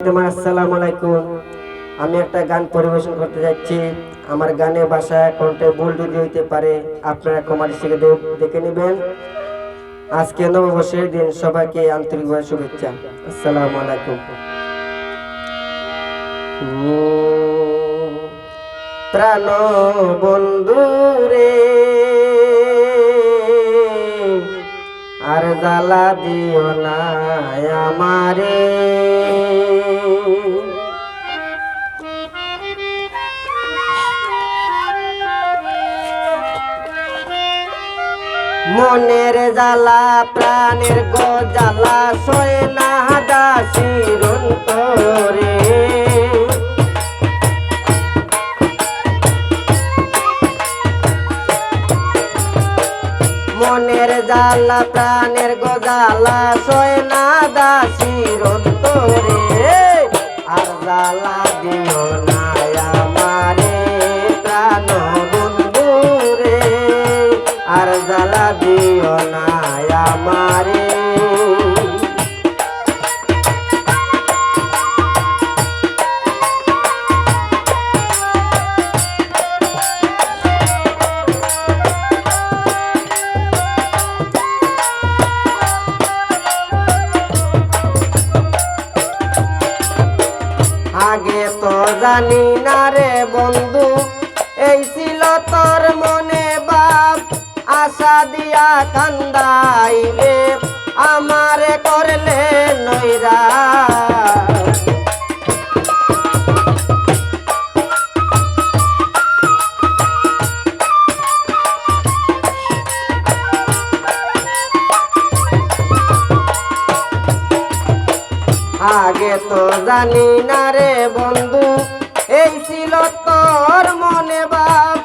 আসসালামু আলাইকুম। আমি একটা গান পরিবেশন করতে যাচ্ছি। আমার গানের ভাষা কণ্ঠে ভুল যদি হইতে পারে আপনারা কমার থেকে দেখে নেবেন। আজকে নববর্ষের দিন, সবাইকে আন্তরিকভাবে শুভেচ্ছা। আসসালামু আলাইকুম। প্রাণ বন্ধু রে, আর জ্বালা দিও না আমারে, মনের জ্বালা প্রাণের গজালা সয় না দাসির অন্তরে, মনের জ্বালা প্রাণের গজালা সয় না দাসির অন্তরে, আর জ্বালা দিও না আমারে প্রাণ বন্ধু রে, আর জ্বালা দিও না আমারে। আগে তো জানি না রে বন্ধু, এই ছিল তোর মনে বাপ, আশা দিয়া কান্দাইবে আমারে করলে নইরা। আগে তো জানি না রে বন্ধু, এই ছিল তোর মনে বাপ,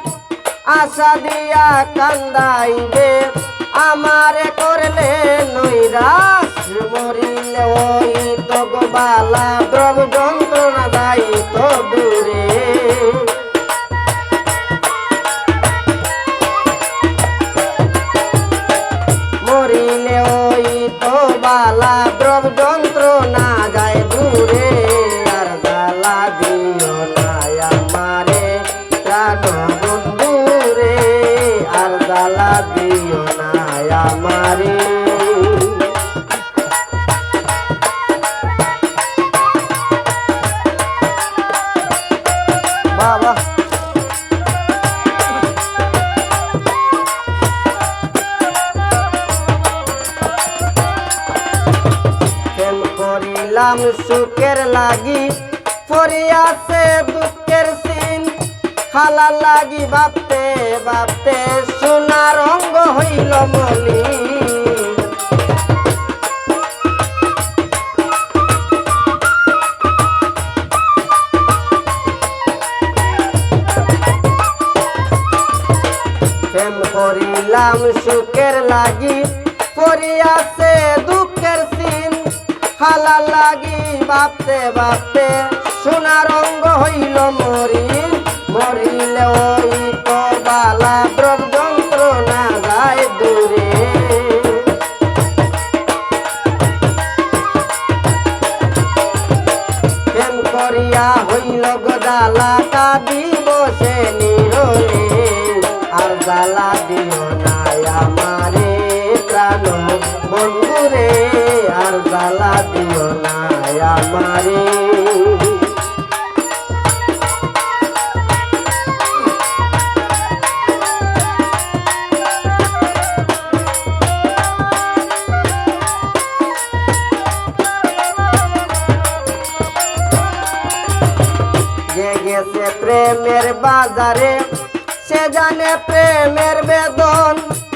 আশা দিয়া কান্দাইবে আমারে করলে নৈরাশ, মরিলে ওই তো গোবালা দ্রব যন্ত্রণা যাই তো দূরে, মরিলে ওই তো বালা দ্রব যন্ত্রণা যায় দূরে, আর জ্বালা দিও না আমারে প্রাণ বন্ধু রে, আর জ্বালা দিও না আমারে। বাবা করিলাম সুখের লাগি, পড়িয়াছে দুঃখের সিন, খালা লাগি ভাবতে ভাবতে সোনার অঙ্গ হইল মলিন, প্রেম করিলাম সুখের লাগি, পড়িয়াছে দুঃখের সিন, খালা লাগি ভাবতে ভাবতে সোনার অঙ্গ হইল মরিন, মরিলে ওই তো বালা দ্রব যন্ত্রণা যায় দূরে, প্রেম করিয়া হইল গজালা কাঁদি বসে নীরবে, আর জ্বালা দিও না আমারে প্রাণ বন্ধু রে, আর জ্বালা দিও না আমারে। যে গেছে প্রেমের বাজারে সে জানে প্রেমের বেদন,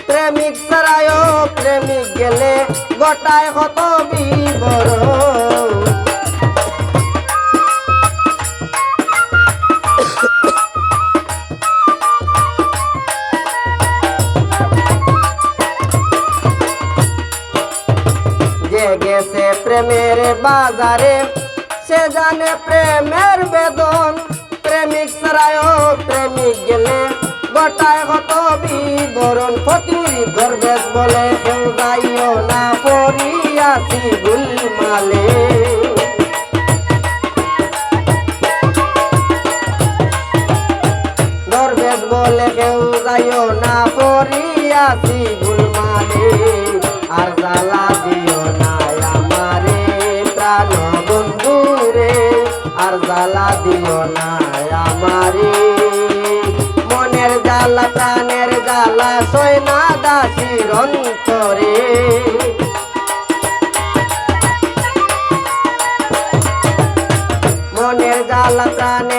প্রেমিক ছাড়ায়ও প্রেমিক গেলে গোটায় কত বিবরণ, যে গেছে প্রেমের বাজারে সে জানে প্রেমের বেদন, প্রেমিক ছাড়ায়ও প্রেমিক গেলে গোটায় কত বিবরণ। ফকির দরবেশ বলে কেউ যাইও না পড়িয়াছি গুলমালে, যাইও না পড়িয়াছি গুলমারে আর জ্বালা দিও না আমারে প্রাণ বন্ধু রে আর জ্বালা দিও না আমারে মনের জ্বালা প্রাণের জ্বালা সয় না দাসীর অন্তরে মনের জ্বালা প্রাণের